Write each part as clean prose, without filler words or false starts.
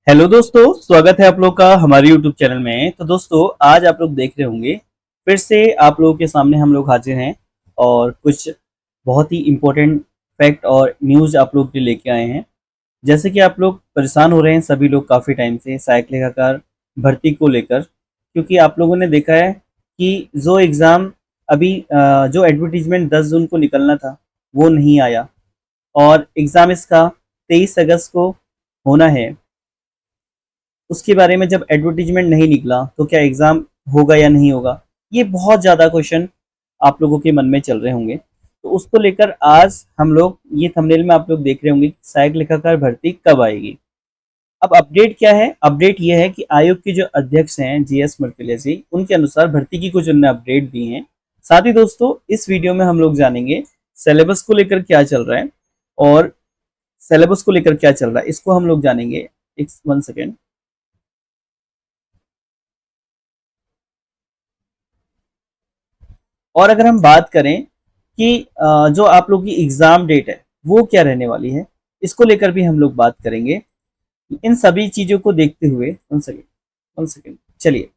Hello दोस्तों, स्वागत है आप लोग का हमारे यूट्यूब चैनल में। तो दोस्तों, आज आप लोग देख रहे होंगे फिर से आप लोगों के सामने हम लोग हाजिर हैं और कुछ बहुत ही इम्पोर्टेंट फैक्ट और न्यूज़ आप लोग के लिए लेके आए हैं। जैसे कि आप लोग परेशान हो रहे हैं सभी लोग काफ़ी टाइम से सहायक लेखाकार भर्ती को लेकर, क्योंकि आप लोगों ने देखा है कि जो एग्ज़ाम अभी जो एडवर्टीजमेंट 10 जून को निकलना था वो नहीं आया और एग्ज़ाम इसका 23 अगस्त को होना है। उसके बारे में जब एडवर्टीजमेंट नहीं निकला तो क्या एग्ज़ाम होगा या नहीं होगा, ये बहुत ज़्यादा क्वेश्चन आप लोगों के मन में चल रहे होंगे। तो उसको लेकर आज हम लोग ये थंबनेल में आप लोग देख रहे होंगे कि सहायक लेखाकार भर्ती कब आएगी। अब अपडेट क्या है? अपडेट ये है कि आयोग के जो अध्यक्ष हैं जीएस मर्तुलिया जी, उनके अनुसार भर्ती की कुछ उन्होंने अपडेट दी हैं। साथ ही दोस्तों, इस वीडियो में हम लोग जानेंगे सिलेबस को लेकर क्या चल रहा है और सिलेबस को लेकर क्या चल रहा है इसको हम लोग जानेंगे। एक 1 सेकेंड। और अगर हम बात करें कि जो आप लोग की एग्ज़ाम डेट है वो क्या रहने वाली है, इसको लेकर भी हम लोग बात करेंगे। इन सभी चीज़ों को देखते हुए 1 सेकेंड चलिए।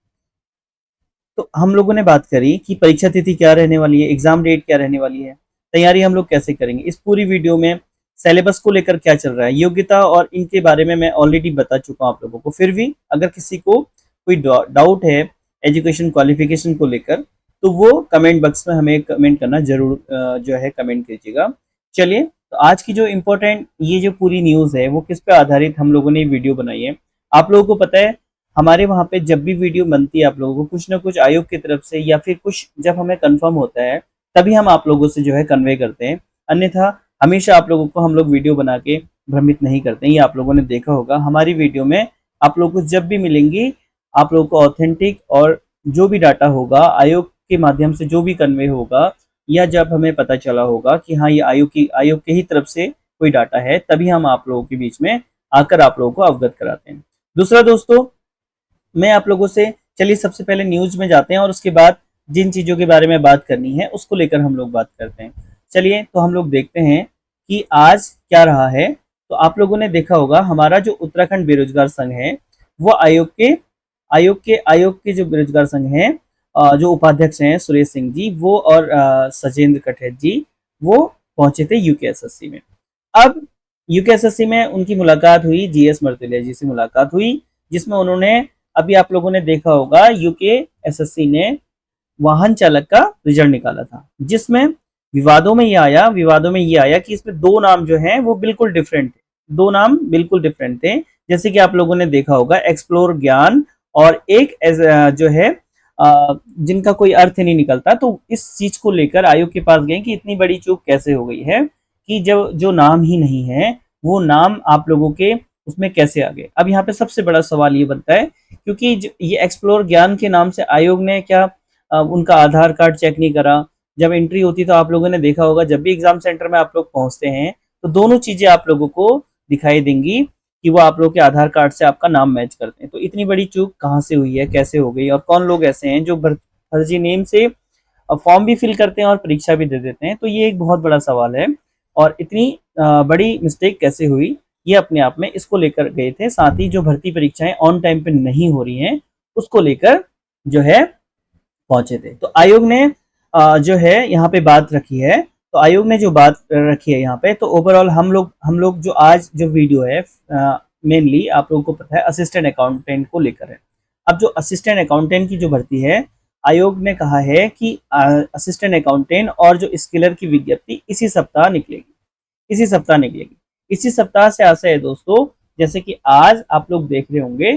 तो हम लोगों ने बात करी कि परीक्षा तिथि क्या रहने वाली है, एग्ज़ाम डेट क्या रहने वाली है, तैयारी हम लोग कैसे करेंगे। इस पूरी वीडियो में सिलेबस को लेकर क्या चल रहा है, योग्यता और इनके बारे में मैं ऑलरेडी बता चुका हूँ आप लोगों को। फिर भी अगर किसी को कोई डाउट है एजुकेशन क्वालिफिकेशन को लेकर, तो वो कमेंट बॉक्स में हमें कमेंट करना ज़रूर जो है कमेंट कीजिएगा। चलिए, तो आज की जो इम्पोर्टेंट ये जो पूरी न्यूज़ है वो किस पे आधारित हम लोगों ने वीडियो बनाई है। आप लोगों को पता है हमारे वहाँ पे जब भी वीडियो बनती है आप लोगों को कुछ ना कुछ आयोग की तरफ से या फिर कुछ जब हमें कंफर्म होता है तभी हम आप लोगों से जो है कन्वे करते हैं। अन्यथा हमेशा आप लोगों को हम लोग वीडियो बना के भ्रमित नहीं करते हैं। ये आप लोगों ने देखा होगा हमारी वीडियो में आप लोगों को जब भी मिलेंगी आप लोगों को ऑथेंटिक और जो भी डाटा होगा आयोग के माध्यम से जो भी कन्वे होगा, या जब हमें पता चला होगा कि हाँ ये आयोग के ही तरफ से कोई डाटा है, तभी हम आप लोगों के बीच में आकर आप लोगों को अवगत कराते हैं। दूसरा दोस्तों, मैं आप लोगों से चलिए सबसे पहले न्यूज़ में जाते हैं और उसके बाद जिन चीज़ों के बारे में बात करनी है उसको लेकर हम लोग बात करते हैं। चलिए, तो हम लोग देखते हैं कि आज क्या रहा है। तो आप लोगों ने देखा होगा हमारा जो उत्तराखंड बेरोजगार संघ है वो आयोग के जो बेरोजगार संघ हैं, जो उपाध्यक्ष हैं सुरेश सिंह जी वो और सजेंद्र कठेत जी, वो पहुंचे थे यूकेएसएससी में। अब यूकेएसएससी में उनकी मुलाकात हुई, जीएस मर्तुलिया जी से मुलाकात हुई, जिसमें उन्होंने अभी आप लोगों ने देखा होगा यूकेएसएससी ने वाहन चालक का रिजल्ट निकाला था, जिसमें विवादों में ये आया कि इसमें दो नाम जो हैं वो बिल्कुल डिफरेंट थे। दो नाम बिल्कुल डिफरेंट थे, जैसे कि आप लोगों ने देखा होगा एक्सप्लोर ज्ञान और एक जो है जिनका कोई अर्थ नहीं निकलता। तो इस चीज को लेकर आयोग के पास गए कि इतनी बड़ी चूक कैसे हो गई है कि जब जो नाम ही नहीं है वो नाम आप लोगों के उसमें कैसे आ गए। अब यहाँ पे सबसे बड़ा सवाल ये बनता है, क्योंकि ये एक्सप्लोर ज्ञान के नाम से आयोग ने क्या उनका आधार कार्ड चेक नहीं करा। जब एंट्री होती तो आप लोगों ने देखा होगा जब भी एग्जाम सेंटर में आप लोग पहुंचते हैं तो दोनों चीजें आप लोगों को दिखाई देंगी कि वो आप लोग के आधार कार्ड से आपका नाम मैच करते हैं। तो इतनी बड़ी चूक कहाँ से हुई है, कैसे हो गई, और कौन लोग ऐसे हैं जो फर्जी नेम से फॉर्म भी फिल करते हैं और परीक्षा भी दे देते हैं। तो ये एक बहुत बड़ा सवाल है और इतनी बड़ी मिस्टेक कैसे हुई ये अपने आप में इसको लेकर गए थे। साथ ही जो भर्ती परीक्षाएं ऑन टाइम पे नहीं हो रही हैं उसको लेकर जो है पहुंचे थे। तो आयोग ने जो है यहाँ पे बात रखी है। तो आयोग ने जो बात रखी है यहाँ पे, तो ओवरऑल हम लोग जो आज जो वीडियो है मेनली आप लोगों को पता है असिस्टेंट अकाउंटेंट को लेकर है। अब जो असिस्टेंट अकाउंटेंट की जो भर्ती है, आयोग ने कहा है कि असिस्टेंट अकाउंटेंट और जो स्किलर की विज्ञप्ति इसी सप्ताह निकलेगी। इसी सप्ताह से आशा है दोस्तों, जैसे कि आज आप लोग देख रहे होंगे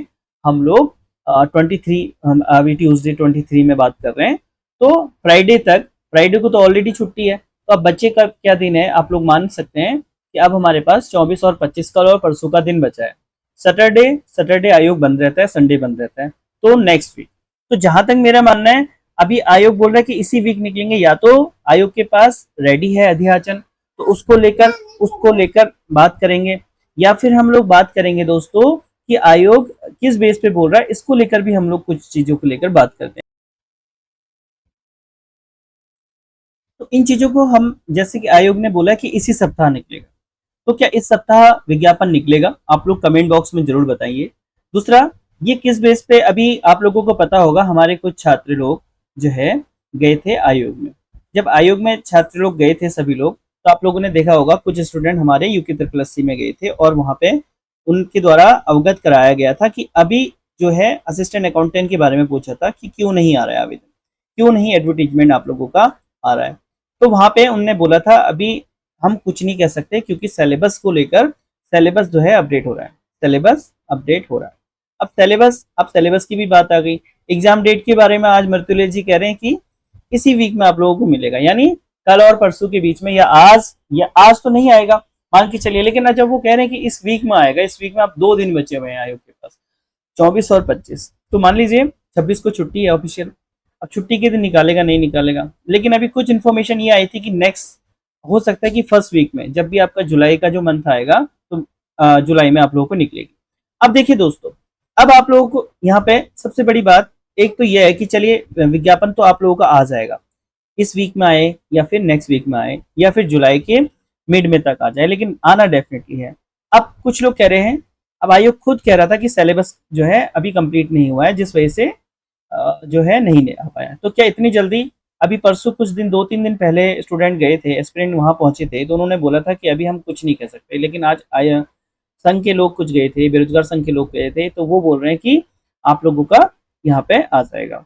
हम लोग 23, हम अभी ट्यूसडे 23 में बात कर रहे हैं। तो फ्राइडे को तो ऑलरेडी छुट्टी है। तो अब बच्चे का क्या दिन है आप लोग मान सकते हैं कि अब हमारे पास 24 और 25 का और परसों का दिन बचा है। सैटरडे आयोग बंद रहता है, संडे बंद रहता है। तो नेक्स्ट वीक, तो जहां तक मेरा मानना है अभी आयोग बोल रहा है कि इसी वीक निकलेंगे। या तो आयोग के पास रेडी है अध्याचन तो उसको लेकर बात करेंगे, या फिर हम लोग बात करेंगे दोस्तों कि आयोग किस बेस पे बोल रहा है, इसको लेकर भी हम लोग कुछ चीजों को लेकर बात करते हैं। तो इन चीजों को हम, जैसे कि आयोग ने बोला कि इसी सप्ताह निकलेगा, तो क्या इस सप्ताह विज्ञापन निकलेगा? आप लोग कमेंट बॉक्स में जरूर बताइए। दूसरा, ये किस बेस पे, अभी आप लोगों को पता होगा हमारे कुछ छात्र लोग जो है गए थे आयोग में। जब आयोग में छात्र लोग गए थे सभी लोग, तो आप लोगों ने देखा होगा कुछ स्टूडेंट हमारे यूके ट्रिपल एससी में गए थे और वहां पे उनके द्वारा अवगत कराया गया था कि अभी जो है असिस्टेंट अकाउंटेंट के बारे में पूछा था कि क्यों नहीं आ रहा है आवेदन, क्यों नहीं एडवर्टीजमेंट आप लोगों का आ रहा है। तो वहां पे उनने बोला था अभी हम कुछ नहीं कह सकते क्योंकि सिलेबस को लेकर सिलेबस जो है अपडेट हो रहा है, सिलेबस अपडेट हो रहा है। अब सिलेबस की भी बात आ गई। एग्जाम डेट के बारे में आज मृत्युलेश जी कह रहे हैं कि इसी वीक में आप लोगों को मिलेगा, यानी कल और परसों के बीच में, या आज तो नहीं आएगा मान के चलिए, लेकिन जब वो कह रहे हैं कि इस वीक में आएगा, इस वीक में आप 2 दिन बचे हुए हैं आयोग के पास, 24 और 25, तो मान लीजिए 26 को छुट्टी है ऑफिशियल। अब छुट्टी के दिन निकालेगा नहीं निकालेगा, लेकिन अभी कुछ इन्फॉर्मेशन ये आई थी कि नेक्स्ट हो सकता है कि फर्स्ट वीक में, जब भी आपका जुलाई का जो मंथ आएगा तो जुलाई में आप लोगों को निकलेगी। अब देखिए दोस्तों, अब आप लोगों को यहाँ पे सबसे बड़ी बात एक तो यह है कि चलिए विज्ञापन तो आप लोगों का आ जाएगा, इस वीक में आए या फिर नेक्स्ट वीक में आए या फिर जुलाई के मिड में तक आ जाए, लेकिन आना डेफिनेटली है। अब कुछ लोग कह रहे हैं, अब आयोग खुद कह रहा था कि सिलेबस जो है अभी कंप्लीट नहीं हुआ है, जिस वजह से जो है नहीं आ पाया। तो क्या इतनी जल्दी, अभी परसों कुछ दिन 2-3 दिन पहले स्टूडेंट गए थे, एस्पिरेंट वहां पहुंचे थे, तो उन्होंने बोला था कि अभी हम कुछ नहीं कह सकते, लेकिन आज आया संघ के लोग कुछ गए थे, बेरोजगार संघ के लोग गए थे, तो वो बोल रहे हैं कि आप लोगों का यहाँ पे आ जाएगा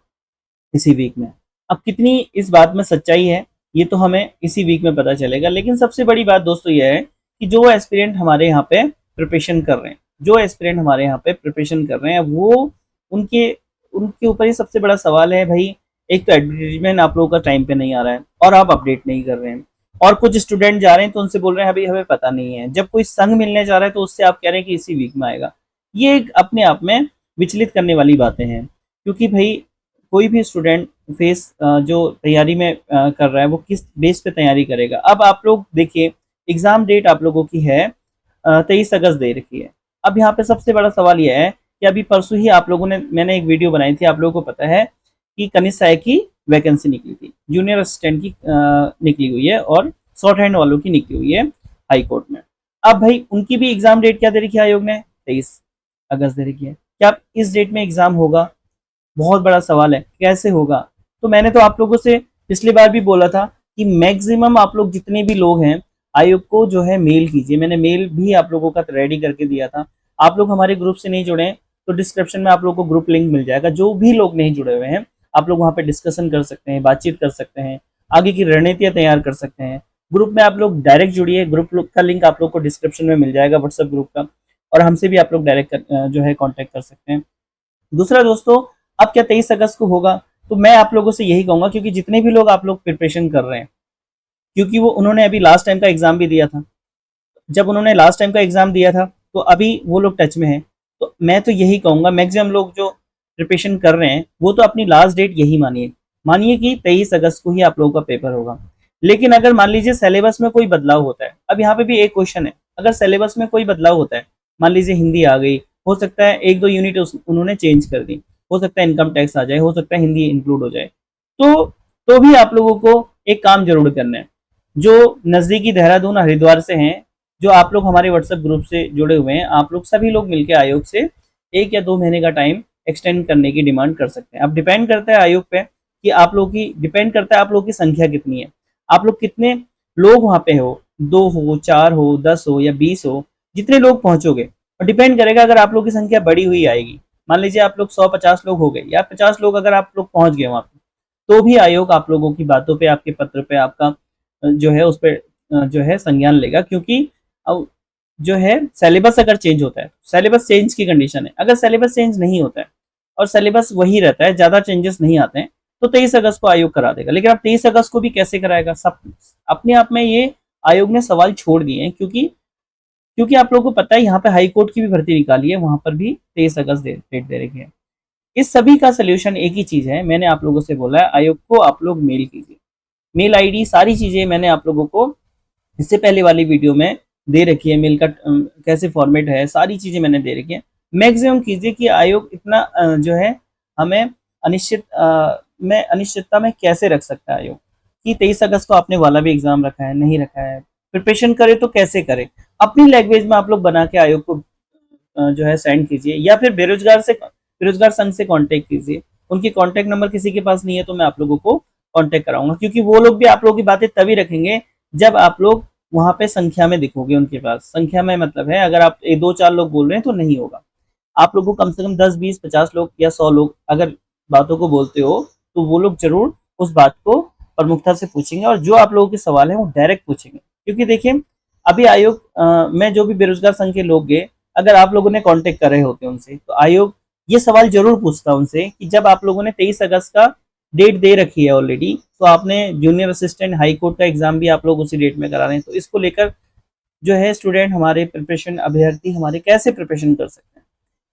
इसी वीक में। अब कितनी इस बात में सच्चाई है ये तो हमें इसी वीक में पता चलेगा, लेकिन सबसे बड़ी बात दोस्तों ये है कि जो एस्पिरेंट हमारे यहाँ पे प्रिपरेशन कर रहे हैं, जो एस्पिरेंट हमारे यहाँ पे प्रिपरेशन कर रहे हैं, वो उनके उनके ऊपर ही सबसे बड़ा सवाल है भाई। एक तो एडवर्टीजमेंट आप लोगों का टाइम पे नहीं आ रहा है और आप अपडेट नहीं कर रहे हैं, और कुछ स्टूडेंट जा रहे हैं तो उनसे बोल रहे हैं अभी हमें पता नहीं है। जब कोई संघ मिलने जा रहा है तो उससे आप कह रहे हैं कि इसी वीक में आएगा। ये एक अपने आप में विचलित करने वाली बातें हैं, क्योंकि भाई कोई भी स्टूडेंट जो तैयारी में कर रहा है वो किस बेस पे तैयारी करेगा। अब आप लोग देखिए, एग्जाम डेट आप लोगों की है 23 अगस्त दे रखी है। अब यहाँ पे सबसे बड़ा सवाल यह है कि अभी परसों ही आप लोगों ने, मैंने एक वीडियो बनाई थी, आप लोगों को पता है कि कनिष्ठ सहायक की वैकेंसी निकली थी, जूनियर असिस्टेंट की निकली हुई है और शॉर्ट हैंड वालों की निकली हुई है हाई कोर्ट में। अब भाई उनकी भी एग्जाम डेट क्या दे रखी है आयोग ने, 23 अगस्त दे रखी है। क्या इस डेट में एग्जाम होगा? बहुत बड़ा सवाल है, कैसे होगा? तो मैंने तो आप लोगों से पिछली बार भी बोला था कि मैक्सिमम आप लोग जितने भी लोग हैं आयोग को जो है मेल कीजिए। मैंने मेल भी आप लोगों का रेडी करके दिया था। आप लोग हमारे ग्रुप से नहीं जुड़े हैं तो डिस्क्रिप्शन में आप लोगों को ग्रुप लिंक मिल जाएगा। जो भी लोग नहीं जुड़े हुए हैं आप लोग वहाँ पे डिस्कशन कर सकते हैं, बातचीत कर सकते हैं, आगे की रणनीतियां तैयार कर सकते हैं। ग्रुप में आप लोग डायरेक्ट जुड़िए, ग्रुप का लिंक आप लोग को डिस्क्रिप्शन में मिल जाएगा व्हाट्सएप ग्रुप का, और हमसे भी आप लोग डायरेक्ट जो है कॉन्टेक्ट कर सकते हैं। दूसरा दोस्तों, अब क्या 23 अगस्त को होगा? तो मैं आप लोगों से यही कहूंगा, क्योंकि जितने भी लोग आप लोग प्रिपरेशन कर रहे हैं, क्योंकि वो उन्होंने अभी लास्ट टाइम का एग्जाम भी दिया था, जब उन्होंने लास्ट टाइम का एग्जाम दिया था तो अभी वो लोग टच में हैं। तो मैं तो यही कहूंगा, मैक्सिमम लोग जो प्रिपरेशन कर रहे हैं वो तो अपनी लास्ट डेट यही मानिए, मानिए कि 23 अगस्त को ही आप लोगों का पेपर होगा। लेकिन अगर मान लीजिए सिलेबस में कोई बदलाव होता है, अब यहाँ पे भी एक क्वेश्चन है, अगर सिलेबस में कोई बदलाव होता है, मान लीजिए हिंदी आ गई, हो सकता है 1-2 यूनिट उन्होंने चेंज कर दी, हो सकता है इनकम टैक्स आ जाए, हो सकता है हिंदी इंक्लूड हो जाए, तो भी आप लोगों को एक काम जरूर करना है। जो नजदीकी देहरादून हरिद्वार से हैं, जो आप लोग हमारे व्हाट्सएप ग्रुप से जुड़े हुए हैं, आप लोग सभी लोग मिलकर आयोग से 1 या 2 महीने का टाइम एक्सटेंड करने की डिमांड कर सकते हैं। अब डिपेंड करता है आयोग पे कि आप लोग की, डिपेंड करता है आप लोग की संख्या कितनी है, आप लोग कितने लोग वहां पे हो, 2 हो, 4 हो, 10 हो या 20 हो, जितने लोग पहुंचोगे, और डिपेंड करेगा। अगर आप लोग की संख्या बढ़ी हुई आएगी, मान लीजिए आप लोग 150 लोग हो गए या 50 लोग अगर आप लोग पहुंच गए वहां पे, तो भी आयोग आप लोगों की बातों पे, आपके पत्र पे, आपका जो है उस पर जो है संज्ञान लेगा। क्योंकि जो है सिलेबस अगर चेंज होता है, सिलेबस चेंज की कंडीशन है, अगर सिलेबस चेंज नहीं होता है और सिलेबस वही रहता है, ज्यादा चेंजेस नहीं आते हैं, तो 23 अगस्त को आयोग करा देगा। लेकिन अब 23 अगस्त को भी कैसे कराएगा? सब अपने आप में ये आयोग ने सवाल छोड़ दिए हैं, क्योंकि क्योंकि आप लोगों को पता है यहाँ पे हाई कोर्ट की भी भर्ती निकाली है, वहां पर भी 23 अगस्त डेट दे रखी है। इस सभी का सोल्यूशन एक ही चीज है, मैंने आप लोगों से बोला है आयोग को आप लोग मेल कीजिए, मेल आईडी सारी चीजें मैंने आप लोगों को इससे पहले वाली वीडियो में दे रखी है, मेल का कैसे फॉर्मेट है, सारी चीजें मैंने दे रखी है। मैक्सिमम कीजिए कि आयोग इतना जो है हमें अनिश्चितता में कैसे रख सकता है आयोग, कि 23 अगस्त को आपने वाला भी एग्जाम रखा है, नहीं रखा है, प्रिपरेशन करे तो कैसे करे। अपनी लैंग्वेज में आप लोग बना के आयोग को जो है सेंड कीजिए, या फिर बेरोजगार संघ से कांटेक्ट कीजिए। उनकी कांटेक्ट नंबर किसी के पास नहीं है तो मैं आप लोगों को कांटेक्ट कराऊंगा, क्योंकि वो लोग भी आप लोगों की बातें तभी रखेंगे जब आप लोग वहां पे संख्या में दिखोगे उनके पास। संख्या में मतलब है अगर आप 2-4 लोग बोल रहे हैं तो नहीं होगा। आप लोगों को कम से कम 10-20-50 लोग या 100 लोग अगर बातों को बोलते हो तो वो लोग जरूर उस बात को प्रमुखता से पूछेंगे, और जो आप लोगों के सवाल है वो डायरेक्ट पूछेंगे। क्योंकि देखिए अभी आयोग में जो भी बेरोजगार संघ के लोग गए, अगर आप लोगों ने कांटेक्ट कर रहे होते उनसे तो आयोग ये सवाल जरूर पूछता उनसे कि जब आप लोगों ने 23 अगस्त का डेट दे रखी है ऑलरेडी, तो आपने जूनियर असिस्टेंट हाई कोर्ट का एग्जाम भी आप लोग उसी डेट में करा रहे हैं, तो इसको लेकर जो है स्टूडेंट हमारे प्रिपरेशन अभ्यर्थी हमारे कैसे प्रिपरेशन कर सकते हैं।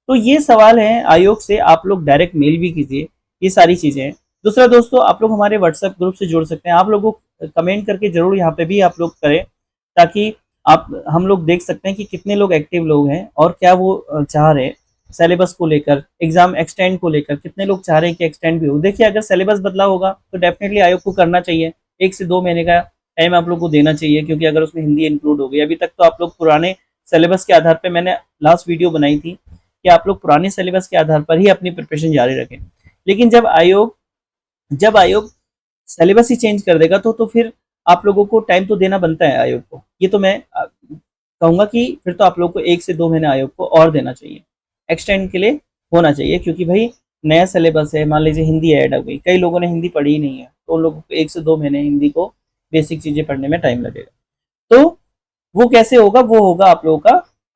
तो ये सवाल है आयोग से, आप लोग डायरेक्ट मेल भी कीजिए, ये सारी चीजें हैं। दूसरा दोस्तों, आप लोग हमारे व्हाट्सएप ग्रुप से जुड़ सकते हैं। आप लोगों को कमेंट करके जरूर यहाँ पे भी आप लोग करें, ताकि आप हम लोग देख सकते हैं कि कितने लोग एक्टिव लोग हैं और क्या वो चाह रहे हैं सिलेबस को लेकर, एग्जाम एक्सटेंड को लेकर कितने लोग चाह रहे हैं कि एक्सटेंड भी हो। देखिए अगर सिलेबस बदला होगा तो डेफिनेटली आयोग को करना चाहिए, 1 से 2 महीने का टाइम आप लोग को देना चाहिए, क्योंकि अगर उसमें हिंदी इंक्लूड हो गई। अभी तक तो आप लोग पुराने सिलेबस के आधार पर, मैंने लास्ट वीडियो बनाई थी कि आप लोग पुराने सिलेबस के आधार पर ही अपनी प्रिपरेशन जारी रखें। लेकिन जब आयोग सिलेबस ही चेंज कर देगा तो फिर आप लोगों को टाइम तो देना बनता है आयोग को। ये तो मैं कहूंगा कि फिर तो आप लोग को 1 से 2 महीने आयोग को और देना चाहिए, एक्सटेंड के लिए होना चाहिए, क्योंकि भाई नया सिलेबस है। मान लीजिए हिंदी ऐड हो गई, कई लोगों ने हिंदी पढ़ी ही नहीं है, तो उन लोगों को 1 से 2 महीने हिंदी को बेसिक चीजें पढ़ने में टाइम लगेगा। तो वो कैसे होगा, वो होगा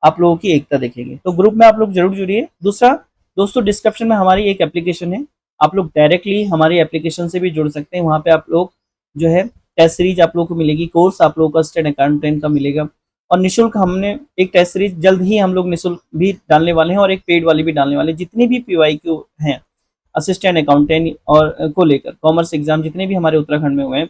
आप लोगों की एकता देखेंगे। तो ग्रुप में आप लोग जरूर जुड़िए। दूसरा दोस्तों, डिस्क्रिप्शन में हमारी एक एप्लीकेशन है, आप लोग डायरेक्टली हमारी एप्लीकेशन से भी जुड़ सकते हैं। वहाँ पे आप लोग जो है टेस्ट सीरीज आप लोगों को मिलेगी, कोर्स आप लोगों का असिस्टेंट अकाउंटेंट का मिलेगा, और निःशुल्क हमने एक टेस्ट सीरीज जल्द ही हम लोग निःशुल्क भी डालने वाले हैं, और एक पेड वाली भी डालने वाले हैं। जितनी भी PYQ हैं असिस्टेंट अकाउंटेंट और को लेकर कॉमर्स एग्जाम जितने भी हमारे उत्तराखंड में हुए हैं,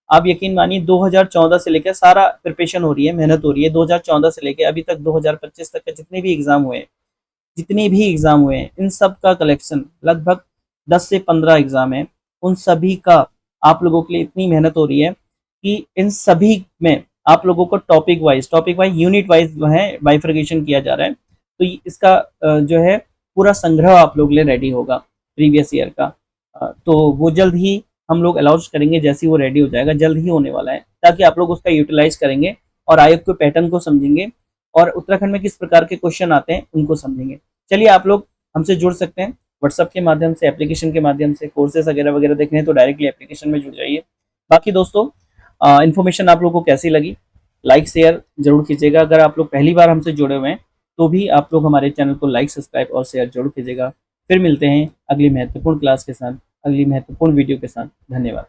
आप यकीन मानिए 2014 से लेकर सारा प्रिपरेशन हो रही है, मेहनत हो रही है। 2014 से लेकर अभी तक 2025 तक के जितने भी एग्जाम हुए हैं इन सब का कलेक्शन, लगभग 10 से 15 एग्जाम है, उन सभी का आप लोगों के लिए इतनी मेहनत हो रही है कि इन सभी में आप लोगों को टॉपिक वाइज यूनिट वाइज जो है बाइफर्केशन किया जा रहा है। तो इसका जो है पूरा संग्रह आप लोग लिए रेडी होगा प्रीवियस ईयर का। तो वो जल्द ही हम लोग अलाउंस करेंगे, जैसे ही वो रेडी हो जाएगा, जल्द ही होने वाला है, ताकि आप लोग उसका यूटिलाइज करेंगे और आयोग के पैटर्न को समझेंगे और उत्तराखंड में किस प्रकार के क्वेश्चन आते हैं उनको समझेंगे। चलिए आप लोग हमसे जुड़ सकते हैं व्हाट्सएप के माध्यम से, एप्लीकेशन के माध्यम से। कोर्सेज वगैरह वगैरह देखने हैं तो डायरेक्टली एप्लीकेशन में जुड़ जाइए। बाकी दोस्तों, इन्फॉर्मेशन आप लोगों को कैसी लगी, लाइक शेयर जरूर कीजिएगा। अगर आप लोग पहली बार हमसे जुड़े हुए हैं तो भी आप लोग हमारे चैनल को लाइक, सब्सक्राइब और शेयर जरूर कीजिएगा। फिर मिलते हैं अगली महत्वपूर्ण क्लास के साथ, अगली महत्वपूर्ण वीडियो के साथ। धन्यवाद।